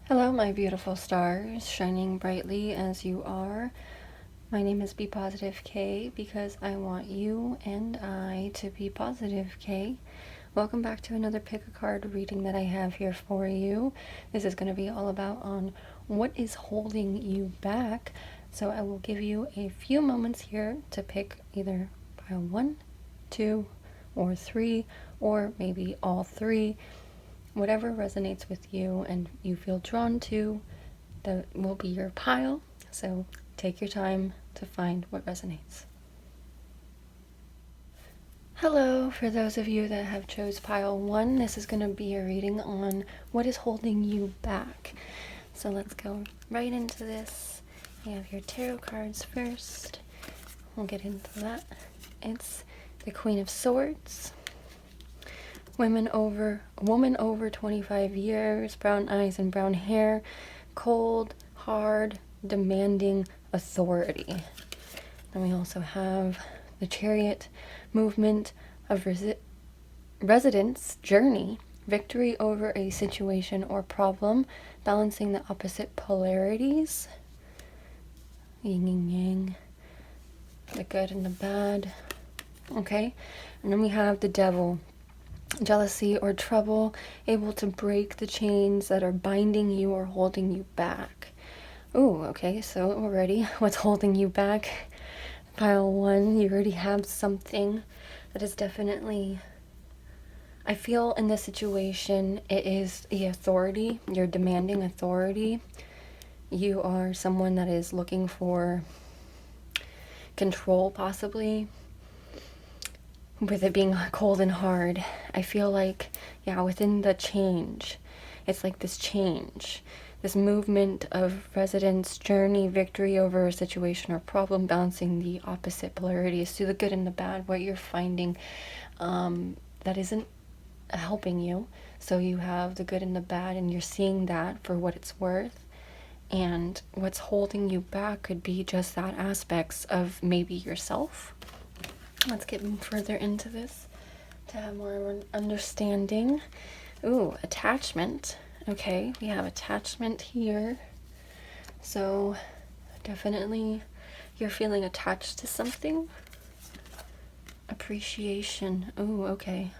Hello, my beautiful stars, shining brightly as you are. My name is Be Positive K because I want you and I to be positive, K. Welcome back to another pick a card reading that I have here for you. This is going to be all about on what is holding you back. So I will give you a few moments here to pick either pile 1, 2, or 3, or maybe all 3. Whatever resonates with you and you feel drawn to, that will be your pile. So take your time to find what resonates. Hello, for those of you that have chose pile 1, this is going to be a reading on what is holding you back. So let's go right into this. You have your tarot cards first. We'll get into that. It's the Queen of Swords. A woman over 25 years, brown eyes and brown hair, cold, hard, demanding authority. Then we also have the Chariot, movement of residence, journey, victory over a situation or problem, balancing the opposite polarities, yin and yang, the good and the bad. Okay, and then we have the Devil. Jealousy or trouble, able to break the chains that are binding you or holding you back. Ooh, okay, so already what's holding you back? Pile 1, you already have something that is definitely, I feel in this situation, it is the authority. You're demanding authority. You are someone that is looking for control, possibly. With it being cold and hard, I feel like, yeah, within the change, it's like this change, this movement of residence, journey, victory over a situation or problem, balancing the opposite polarities to the good and the bad, what you're finding that isn't helping you. So you have the good and the bad, and you're seeing that for what it's worth. And what's holding you back could be just that aspects of maybe yourself. Let's get further into this to have more of an understanding. Ooh, attachment. Okay, we have attachment here. So definitely you're feeling attached to something. Appreciation. Ooh, okay.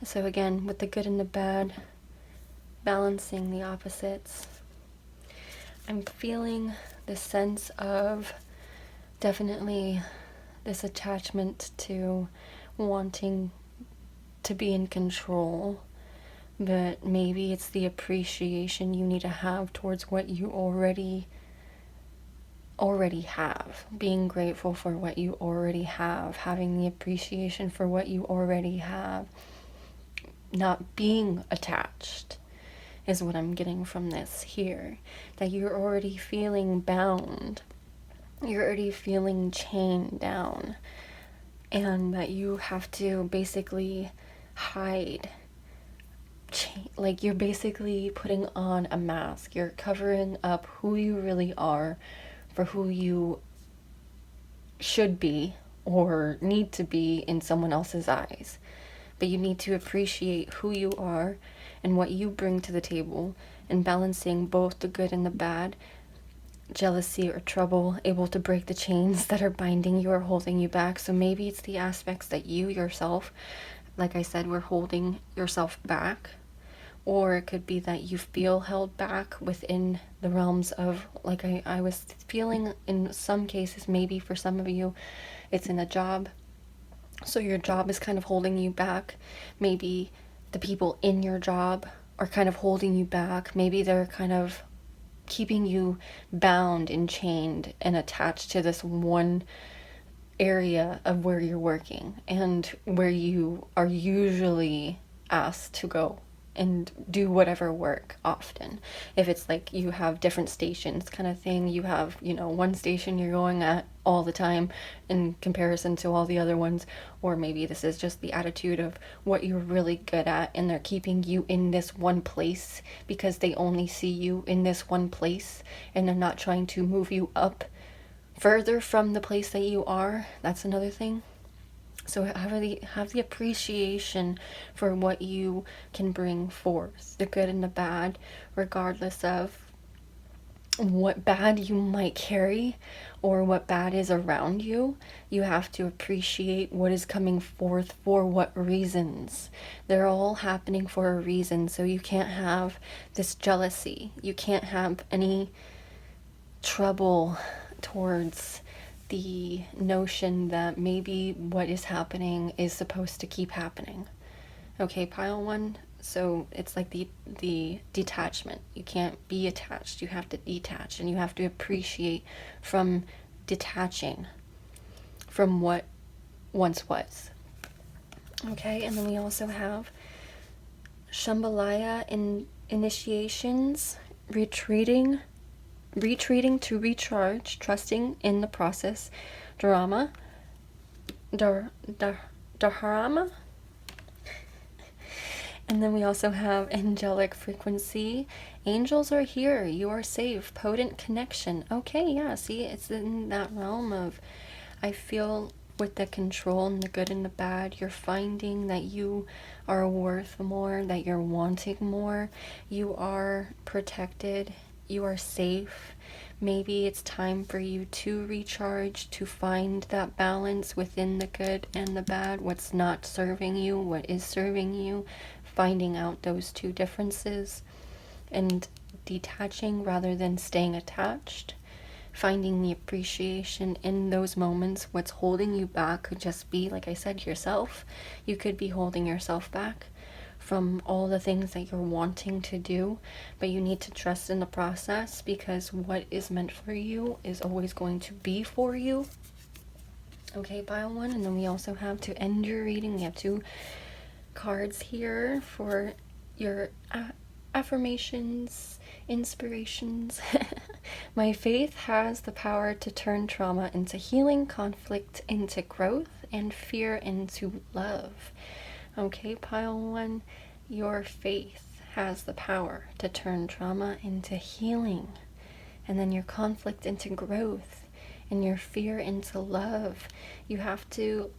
So again, with the good and the bad, balancing the opposites. I'm feeling this sense of definitely this attachment to wanting to be in control, but maybe it's the appreciation you need to have towards what you already have, being grateful for what you already have, having the appreciation for what you already have, not being attached is what I'm getting from this here, that you're already feeling bound. You're already feeling chained down, and that you have to basically hide. Like you're basically putting on a mask. You're covering up who you really are for who you should be or need to be in someone else's eyes. But you need to appreciate who you are and what you bring to the table, and balancing both the good and the bad. Jealousy or trouble, able to break the chains that are binding you or holding you back. So maybe it's the aspects that you yourself, like I said, were holding yourself back. Or it could be that you feel held back within the realms of, like I was feeling in some cases, maybe for some of you, it's in a job. So your job is kind of holding you back. Maybe the people in your job are kind of holding you back. Maybe they're kind of keeping you bound and chained and attached to this one area of where you're working and where you are usually asked to go and do whatever work often. If it's like you have different stations kind of thing, you have, one station you're going at all the time in comparison to all the other ones, or maybe this is just the attitude of what you're really good at and they're keeping you in this one place because they only see you in this one place and they're not trying to move you up further from the place that you are. That's another thing. So have the appreciation for what you can bring forth, the good and the bad, regardless of what bad you might carry or what bad is around you. You have to appreciate what is coming forth for what reasons. They're all happening for a reason, so you can't have this jealousy. You can't have any trouble towards the notion that maybe what is happening is supposed to keep happening. Okay, pile one. So it's like the detachment. You can't be attached. You have to detach, and you have to appreciate from detaching from what once was. Okay, and then we also have Shambhalaya in initiations, retreating to recharge, trusting in the process, dharma, dharma. And then we also have angelic frequency. Angels are here. You are safe. Potent connection. Okay, yeah, see, it's in that realm of, I feel with the control and the good and the bad, you're finding that you are worth more, that you're wanting more. You are protected. You are safe. Maybe it's time for you to recharge, to find that balance within the good and the bad, what's not serving you, what is serving you, finding out those two differences and detaching rather than staying attached, finding the appreciation in those moments. What's holding you back could just be, like I said, yourself. You could be holding yourself back from all the things that you're wanting to do, but you need to trust in the process, because what is meant for you is always going to be for you. Okay, pile one. And then we also have, to end your reading, we have 2 cards here for your affirmations, inspirations. My faith has the power to turn trauma into healing, conflict into growth, and fear into love. Okay, pile one, your faith has the power to turn trauma into healing, and then your conflict into growth, and your fear into love. You have to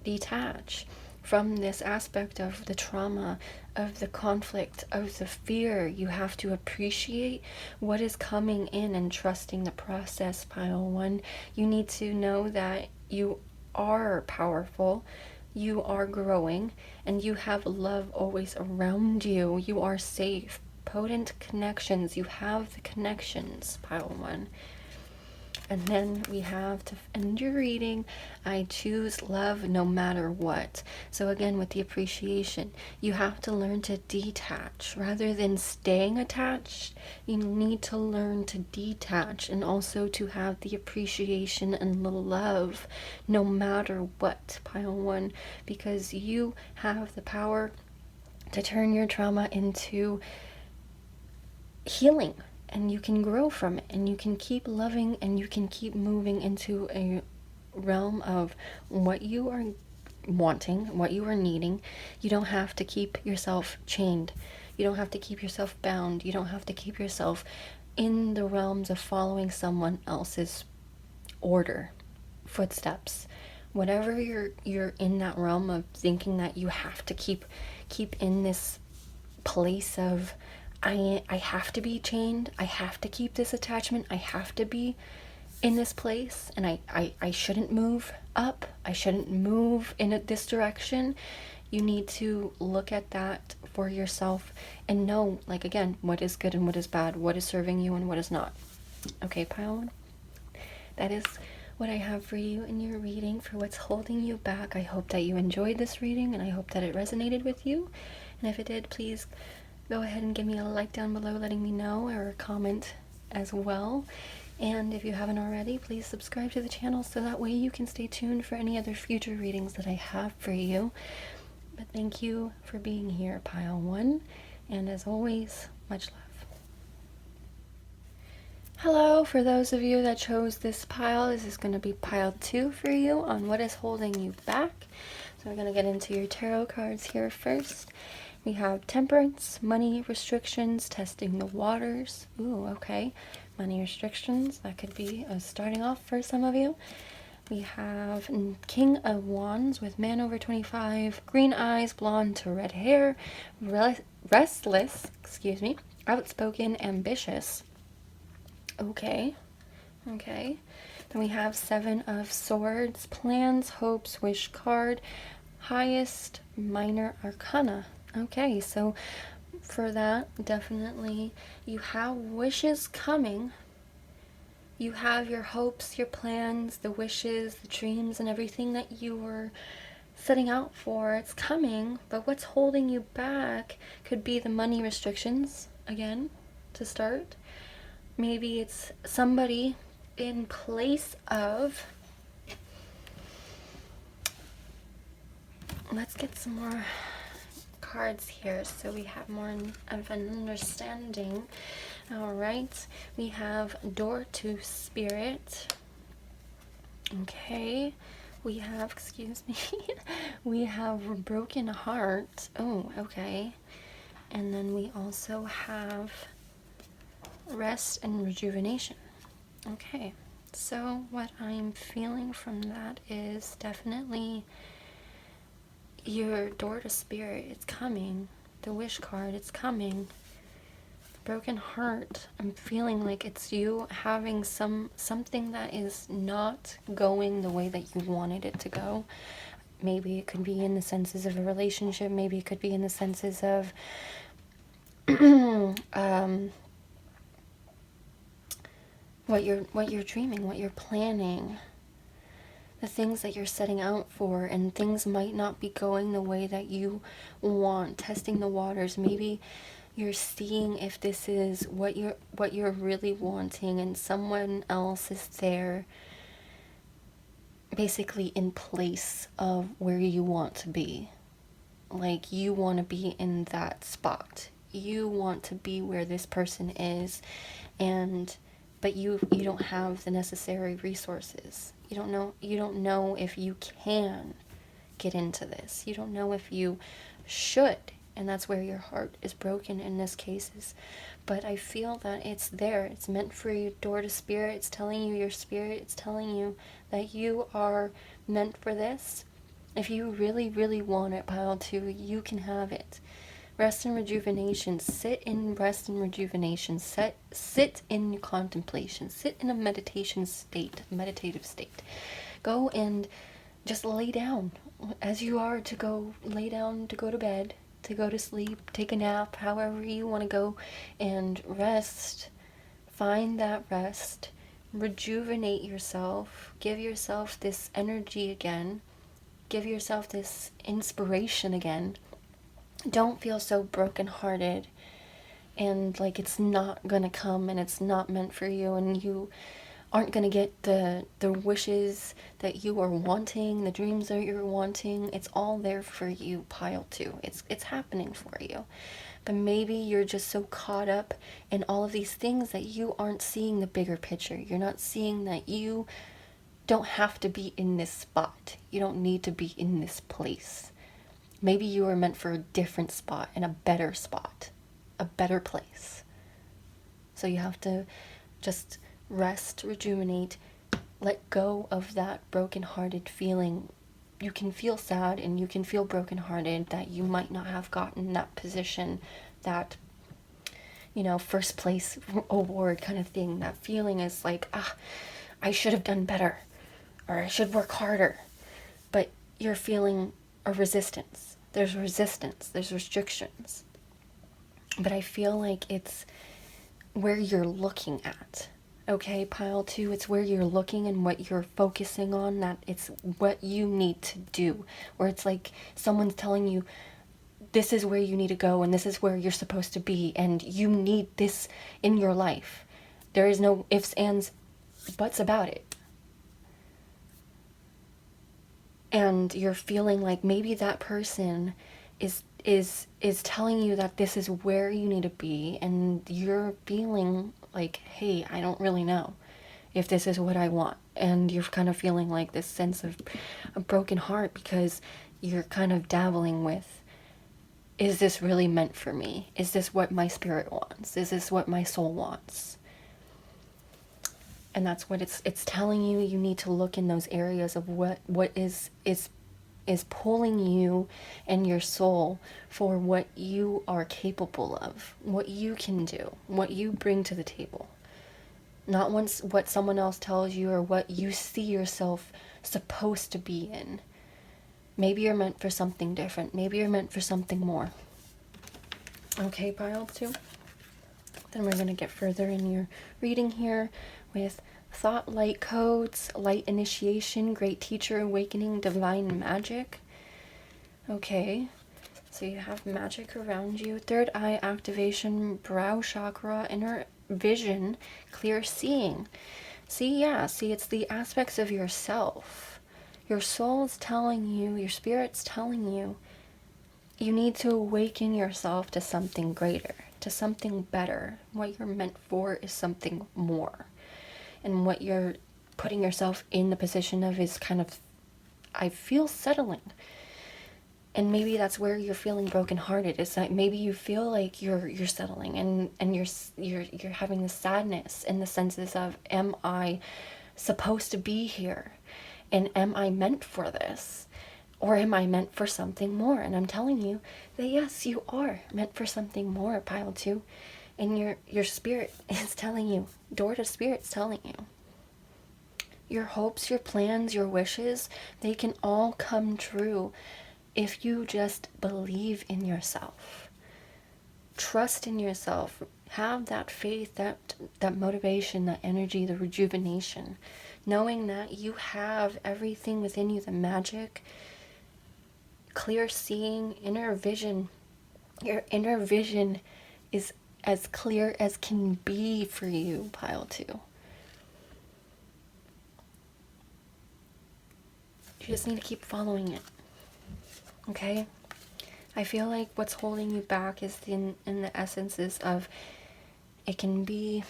detach from this aspect of the trauma, of the conflict, of the fear. You have to appreciate what is coming in and trusting the process, pile one. You need to know that you are powerful, you are growing, and you have love always around you. You are safe. Potent connections. You have the connections, pile one. And then we have, to end your reading, I choose love no matter what. So again, with the appreciation, you have to learn to detach rather than staying attached. You need to learn to detach, and also to have the appreciation and the love no matter what, pile one, because you have the power to turn your trauma into healing. And you can grow from it, and you can keep loving, and you can keep moving into a realm of what you are wanting, what you are needing. You don't have to keep yourself chained. You don't have to keep yourself bound. You don't have to keep yourself in the realms of following someone else's order, footsteps. Whatever you're in that realm of thinking that you have to keep in this place of, I have to be chained, I have to keep this attachment, I have to be in this place, and I shouldn't move up, I shouldn't move in this direction. You need to look at that for yourself and know, like, again, what is good and what is bad, what is serving you and what is not. Okay, pile one. That is what I have for you in your reading for what's holding you back. I hope that you enjoyed this reading, and I hope that it resonated with you. And if it did, please go ahead and give me a like down below letting me know, or a comment as well. And if you haven't already, please subscribe to the channel so that way you can stay tuned for any other future readings that I have for you. But thank you for being here, pile one, and as always, much love. Hello, for those of you that chose this pile, this is going to be pile 2 for you on what is holding you back. So we're going to get into your tarot cards here first. We have temperance, money restrictions, testing the waters. Ooh, okay. Money restrictions, that could be starting off for some of you. We have King of Wands with man over 25, green eyes, blonde to red hair, restless, outspoken, ambitious. Okay. Then we have Seven of Swords, plans, hopes, wish card, highest minor arcana. Okay, so for that, definitely you have wishes coming. You have your hopes, your plans, the wishes, the dreams, and everything that you were setting out for. It's coming, but what's holding you back could be the money restrictions, again, to start. Maybe it's somebody in place of... Let's get some more cards here so we have more of an understanding. All right, we have door to spirit. Okay, we have, we have broken heart. Oh, okay. And then we also have rest and rejuvenation. Okay, so what I'm feeling from that is definitely your door to spirit. It's coming. The wish card, it's coming. Broken heart, I'm feeling like it's you having something that is not going the way that you wanted it to go. Maybe it could be in the senses of a relationship, maybe it could be in the senses of what you're dreaming, what you're planning, the things that you're setting out for, and things might not be going the way that you want. Testing the waters. Maybe you're seeing if this is what you're really wanting, and someone else is there basically in place of where you want to be. Like, you want to be in that spot. You want to be where this person is, but you don't have the necessary resources. You don't know if you can get into this. You don't know if you should. And that's where your heart is broken in this case. But I feel that it's there. It's meant for you. Door to spirit. It's telling you, your spirit. It's telling you that you are meant for this. If you really, really want it, pile 2, you can have it. Rest and rejuvenation. Sit in rest and rejuvenation. Sit in contemplation. Sit in a meditative state. Go and just lay down as you are to go lay down, to go to bed, to go to sleep, take a nap, however you want to go, and rest. Find that rest. Rejuvenate yourself. Give yourself this energy again. Give yourself this inspiration again. Don't feel so brokenhearted and like it's not gonna come and it's not meant for you, and you aren't gonna get the wishes that you are wanting, the dreams that you're wanting. It's all there for you, pile 2. It's happening for you. But maybe you're just so caught up in all of these things that you aren't seeing the bigger picture. You're not seeing that you don't have to be in this spot. You don't need to be in this place. Maybe you are meant for a different spot and a better spot, a better place. So you have to just rest, rejuvenate, let go of that brokenhearted feeling. You can feel sad and you can feel brokenhearted that you might not have gotten that position, that, first place award kind of thing. That feeling is like, I should have done better, or I should work harder. But you're feeling a resistance. There's resistance. There's restrictions. But I feel like it's where you're looking at. Okay, pile 2, it's where you're looking and what you're focusing on, that it's what you need to do. Or it's like someone's telling you, this is where you need to go and this is where you're supposed to be and you need this in your life. There is no ifs, ands, buts about it. And you're feeling like maybe that person is telling you that this is where you need to be, and you're feeling like, hey, I don't really know if this is what I want. And you're kind of feeling like this sense of a broken heart because you're kind of dabbling with, is this really meant for me? Is this what my spirit wants? Is this what my soul wants? And that's what it's telling you. You need to look in those areas of what is pulling you and your soul for what you are capable of, what you can do, what you bring to the table. Not once what someone else tells you or what you see yourself supposed to be in. Maybe you're meant for something different. Maybe you're meant for something more. Okay, pile 2. Then we're going to get further in your reading here with thought, light codes, light initiation, great teacher, awakening, divine magic. Okay, so you have magic around you. Third eye activation, brow chakra, inner vision, clear seeing. See, it's the aspects of yourself. Your soul's telling you, your spirit's telling you, you need to awaken yourself to something greater, to something better. What you're meant for is something more. And what you're putting yourself in the position of is kind of, I feel, settling. And maybe that's where you're feeling brokenhearted. It's like maybe you feel like you're settling and you're having the sadness in the senses of, am I supposed to be here? And am I meant for this? Or am I meant for something more? And I'm telling you that yes, you are meant for something more, pile 2. And your spirit is telling you, door to spirit's telling you. Your hopes, your plans, your wishes, they can all come true if you just believe in yourself. Trust in yourself. Have that faith, that motivation, that energy, the rejuvenation. Knowing that you have everything within you, the magic, clear seeing, inner vision. Your inner vision is as clear as can be for you, pile 2. You just need to keep following it. Okay? I feel like what's holding you back is in the essences of, it can be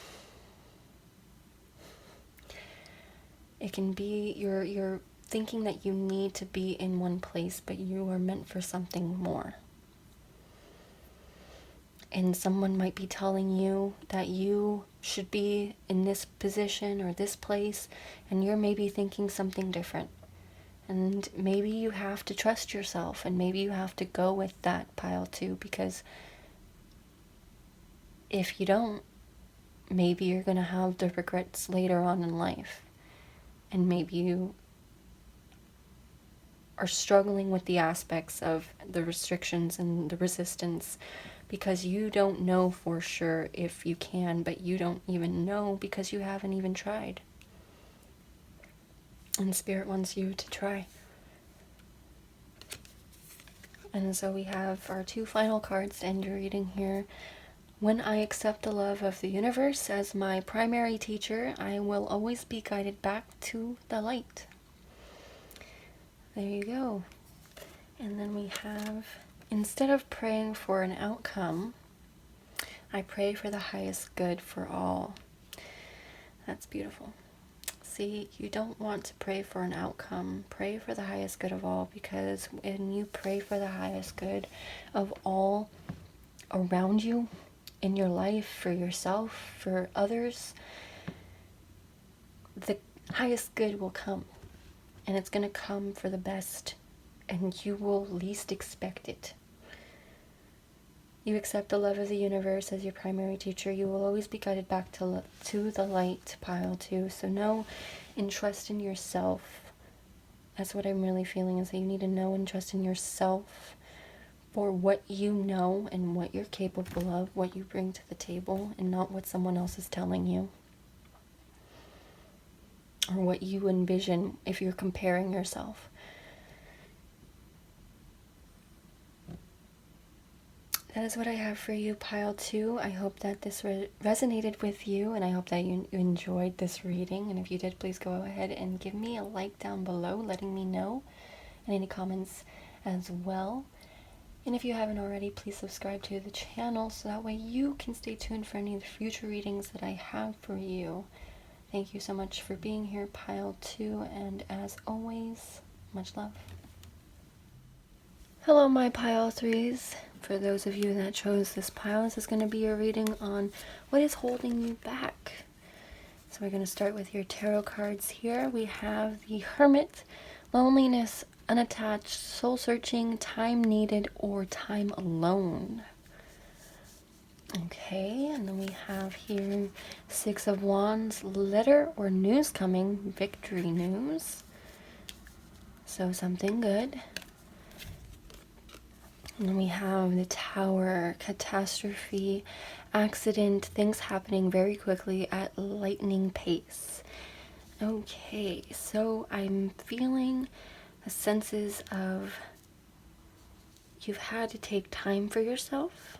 you're thinking that you need to be in one place, but you are meant for something more. And someone might be telling you that you should be in this position or this place, and you're maybe thinking something different. And maybe you have to trust yourself, and maybe you have to go with that, pile 2, because if you don't, maybe you're going to have the regrets later on in life. And maybe you are struggling with the aspects of the restrictions and the resistance because you don't know for sure if you can, but you don't even know because you haven't even tried. And Spirit wants you to try. And so we have our 2 final cards to end your reading here. When I accept the love of the universe as my primary teacher, I will always be guided back to the light. There you go. And then we have, instead of praying for an outcome, I pray for the highest good for all. That's beautiful. See, you don't want to pray for an outcome. Pray for the highest good of all, because when you pray for the highest good of all around you, in your life, for yourself, for others, the highest good will come. And it's going to come for the best, and you will least expect it. You accept the love of the universe as your primary teacher. You will always be guided back to the light, pile 2. So know and trust in yourself. That's what I'm really feeling, is that you need to know and trust in yourself for what you know and what you're capable of, what you bring to the table, and not what someone else is telling you. Or what you envision if you're comparing yourself. That is what I have for you, pile 2. I hope that this resonated with you, and I hope that you enjoyed this reading. And if you did, please go ahead and give me a like down below, letting me know, and any comments as well. And if you haven't already, please subscribe to the channel so that way you can stay tuned for any of the future readings that I have for you. Thank you so much for being here, pile 2, and as always, much love. Hello, my pile 3s. For those of you that chose this pile, this is going to be a reading on what is holding you back. So we're going to start with your tarot cards here. We have the Hermit, loneliness, unattached, soul searching, time needed, or time alone. Okay, and then we have here Six of Wands, letter or news coming, victory news. So something good. And then we have the Tower, catastrophe, accident, things happening very quickly at lightning pace. Okay, so I'm feeling the senses of you've had to take time for yourself.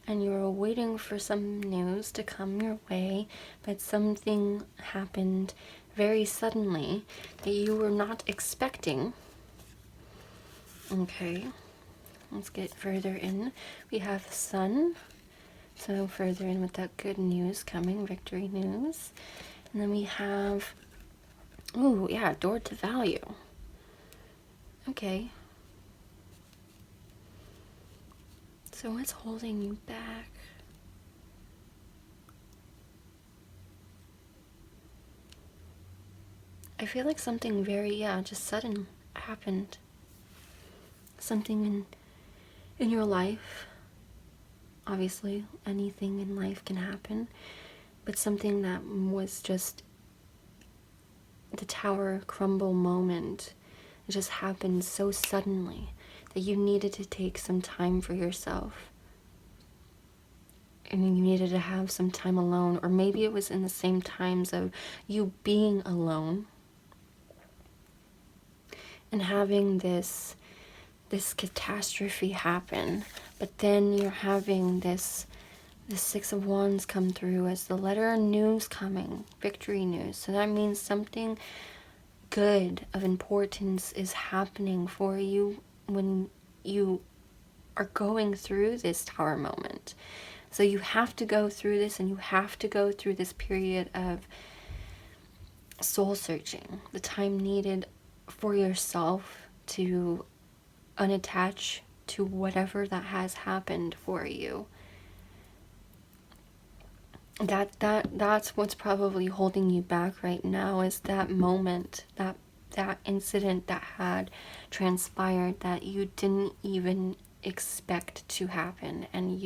And you were waiting for some news to come your way, but something happened very suddenly that you were not expecting. Okay, let's get further in. We have the Sun, so further in with that good news coming, victory news. And then we have, oh yeah, door to value. Okay. So what's holding you back? I feel like something very, just sudden happened. Something in your life. Obviously, anything in life can happen. But something that was just the tower crumble moment. It just happened so suddenly that you needed to take some time for yourself. And you needed to have some time alone. Or maybe it was in the same times of you being alone. And having this catastrophe happen. But then you're having this Six of Wands come through as the letter of news coming. Victory news. So that means something good of importance is happening for you when you are going through this tower moment. So you have to go through this, and you have to go through this period of soul searching, the time needed for yourself to unattach to whatever that has happened for you. That's what's probably holding you back right now, is that moment, that incident that had transpired that you didn't even expect to happen. And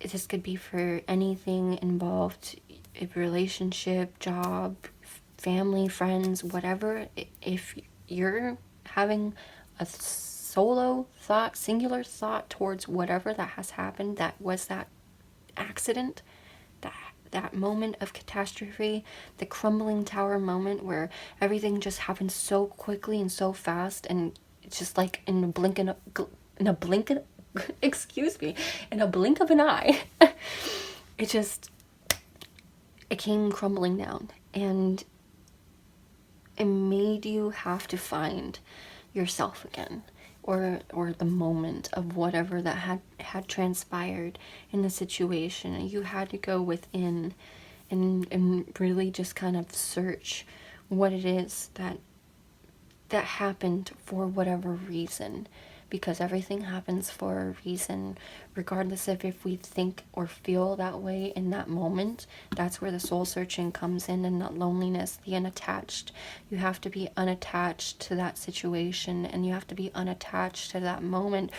this could be for anything involved, a relationship, job, family, friends, whatever. If you're having a solo thought, singular thought towards whatever that has happened, that was that accident, that moment of catastrophe, the crumbling tower moment where everything just happened so quickly and so fast, and it's just like in a blink of an eye, it came crumbling down, and it made you have to find yourself again, or the moment of whatever that had transpired in the situation. And you had to go within and really just kind of search what it is that happened for whatever reason, because everything happens for a reason, regardless of if we think or feel that way in that moment. That's where the soul searching comes in, and that loneliness, the unattached. You have to be unattached to that situation, and you have to be unattached to that moment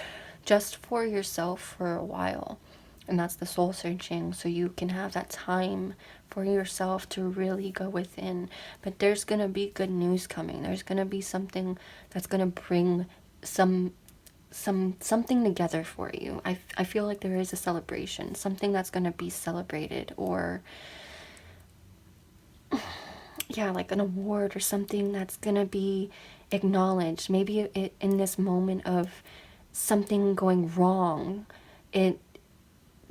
just for yourself for a while. And that's the soul searching, so you can have that time for yourself to really go within. But there's gonna be good news coming. There's gonna be something that's gonna bring something together for you. I feel like there is a celebration, something that's going to be celebrated, or like an award or something that's going to be acknowledged. Maybe it in this moment of something going wrong, it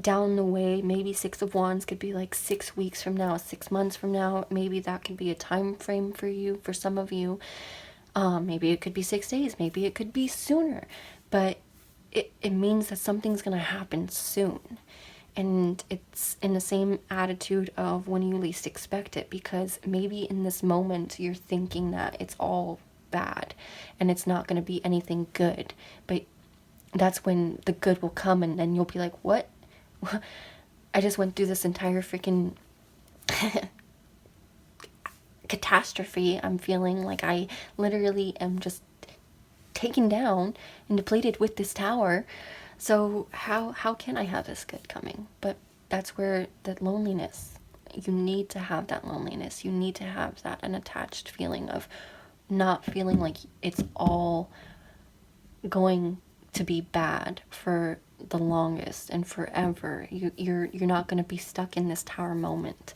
down the way, maybe Six of Wands could be like 6 weeks from now, 6 months from now. Maybe that could be a time frame for you, for some of you. Maybe it could be 6 days, maybe it could be sooner. But it means that something's going to happen soon. And it's in the same attitude of when you least expect it, because maybe in this moment you're thinking that it's all bad and it's not going to be anything good. But that's when the good will come, and then you'll be like, what? I just went through this entire freaking catastrophe. I'm feeling like I literally am just taken down and depleted with this tower. So how can I have this good coming? But that's where that loneliness, you need to have that loneliness. You need to have that unattached feeling of not feeling like it's all going to be bad for the longest and forever. You're not going to be stuck in this tower moment.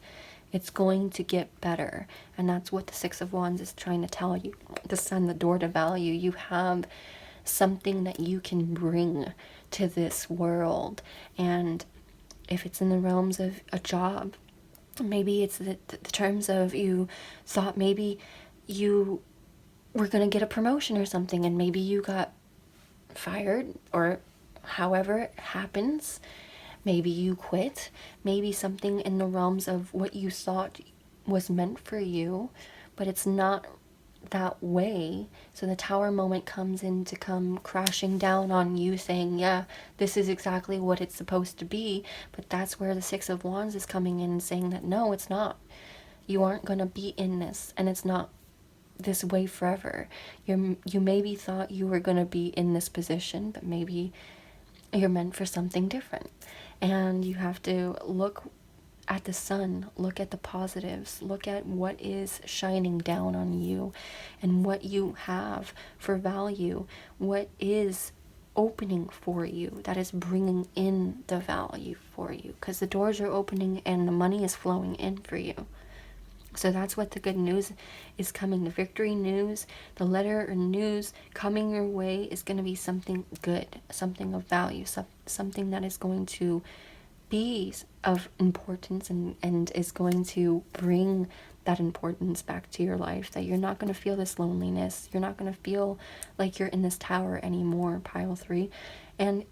It's going to get better. And that's what the Six of Wands is trying to tell you. The Sun, the door to value. You have something that you can bring to this world. And if it's in the realms of a job, maybe it's the terms of you thought maybe you were going to get a promotion or something, and maybe you got fired, or however it happens. Maybe you quit. Maybe something in the realms of what you thought was meant for you, but it's not that way. So the tower moment comes in to come crashing down on you, saying, yeah, this is exactly what it's supposed to be. But that's where the Six of Wands is coming in and saying that no, it's not. You aren't going to be in this, and it's not this way forever. You maybe thought you were going to be in this position, but maybe you're meant for something different. And you have to look at the sun, look at the positives, look at what is shining down on you and what you have for value, what is opening for you, that is bringing in the value for you, because the doors are opening and the money is flowing in for you. So that's what the good news is coming. The victory news, the letter or news coming your way is going to be something good, something of value, something that is going to be of importance and is going to bring that importance back to your life, that you're not going to feel this loneliness. You're not going to feel like you're in this tower anymore, pile 3. And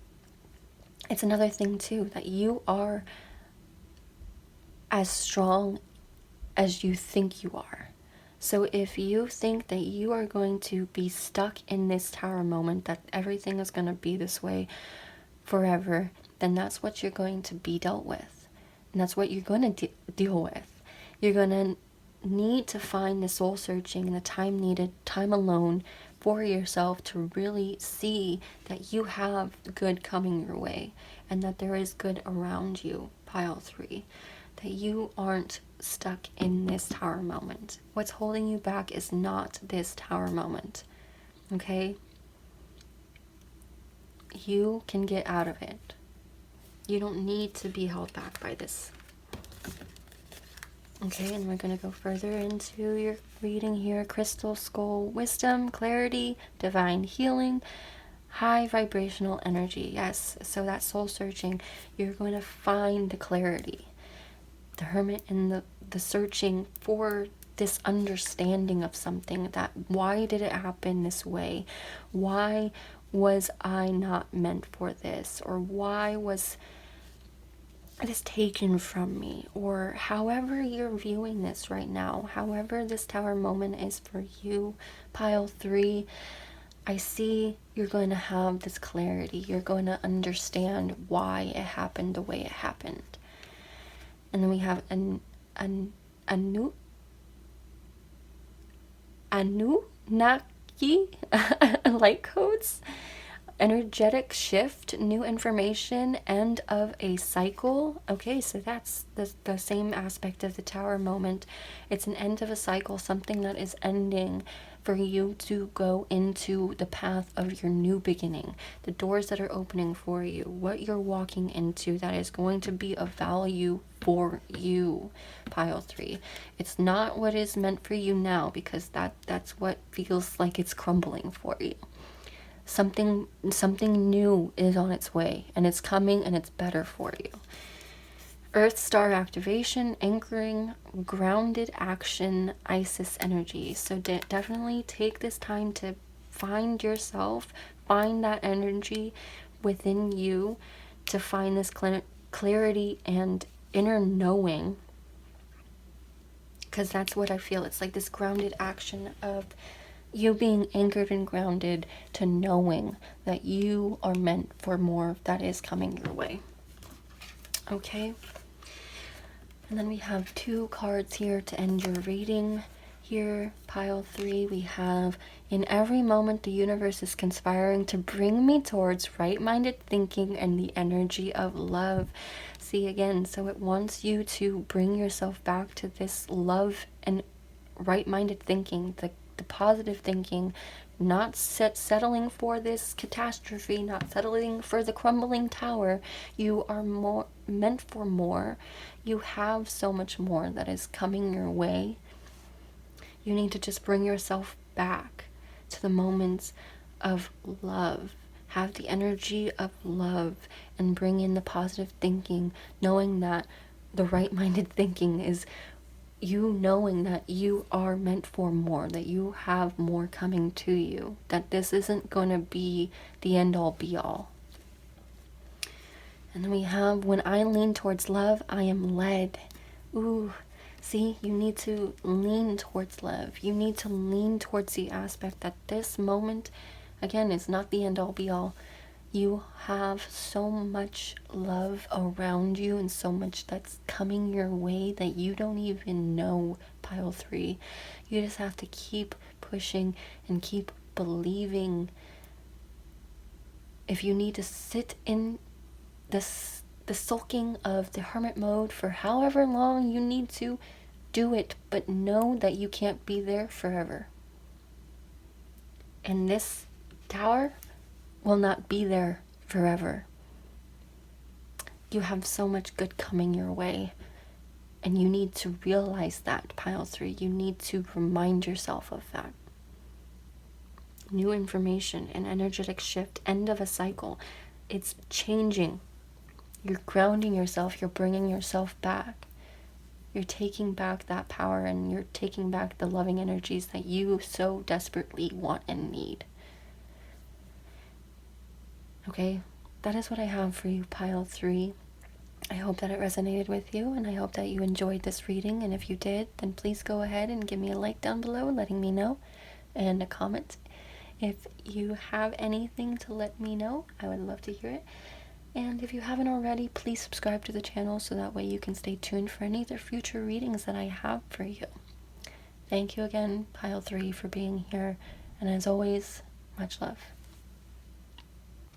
it's another thing too, that you are as strong as you think you are. So if you think that you are going to be stuck in this tower moment, that everything is going to be this way forever, then that's what you're going to be dealt with. And that's what you're going to deal with. You're going to need to find the soul searching and the time needed, time alone for yourself to really see that you have good coming your way and that there is good around you, pile 3. That you aren't stuck in this tower moment. What's holding you back is not this tower moment. Okay? You can get out of it. You don't need to be held back by this. Okay, and we're going to go further into your reading here. Crystal Skull Wisdom, Clarity, Divine Healing, High Vibrational Energy. Yes, so that soul searching, you're going to find the clarity. The Hermit and the searching for this understanding of something, that why did it happen this way? Why was I not meant for this? Or why was this taken from me? Or however you're viewing this right now, however this tower moment is for you, pile 3, I see you're going to have this clarity. You're going to understand why it happened the way it happened. And then we have Anunnaki light codes, energetic shift, new information, end of a cycle. Okay, so that's the same aspect of the tower moment. It's an end of a cycle, something that is ending for you to go into the path of your new beginning, the doors that are opening for you, what you're walking into that is going to be of value for you, pile 3. It's not what is meant for you now, because that's what feels like it's crumbling for you. Something new is on its way, and it's coming, and it's better for you. Earth Star activation, anchoring, grounded action, Isis energy. So definitely take this time to find yourself, find that energy within you, to find this clarity and inner knowing, because that's what I feel. It's like this grounded action of you being anchored and grounded to knowing that you are meant for more that is coming your way. Okay? And then we have 2 cards here to end your reading. Here, pile 3, we have, in every moment the universe is conspiring to bring me towards right-minded thinking and the energy of love. See, again, so it wants you to bring yourself back to this love and right-minded thinking, the positive thinking, not settling for this catastrophe, not settling for the crumbling tower. You are more meant for more. You have so much more that is coming your way. You need to just bring yourself back to the moments of love. Have the energy of love and bring in the positive thinking, knowing that the right-minded thinking is you knowing that you are meant for more, that you have more coming to you, that this isn't going to be the end-all be-all. And then we have, when I lean towards love, I am led. Ooh, see, you need to lean towards love. You need to lean towards the aspect that this moment, again, is not the end-all be-all. You have so much love around you and so much that's coming your way that you don't even know, pile 3. You just have to keep pushing and keep believing. If you need to sit in the sulking of the hermit mode for however long you need to, do it, but know that you can't be there forever. And this tower will not be there forever. You have so much good coming your way, and you need to realize that, pile 3. You need to remind yourself of that. New information, an energetic shift, end of a cycle. It's changing. You're grounding yourself. You're bringing yourself back. You're taking back that power, and you're taking back the loving energies that you so desperately want and need. Okay, that is what I have for you, pile 3. I hope that it resonated with you, and I hope that you enjoyed this reading. And if you did, then please go ahead and give me a like down below letting me know, and a comment. If you have anything to let me know, I would love to hear it. And if you haven't already, please subscribe to the channel so that way you can stay tuned for any other future readings that I have for you. Thank you again, pile 3, for being here, and as always, much love.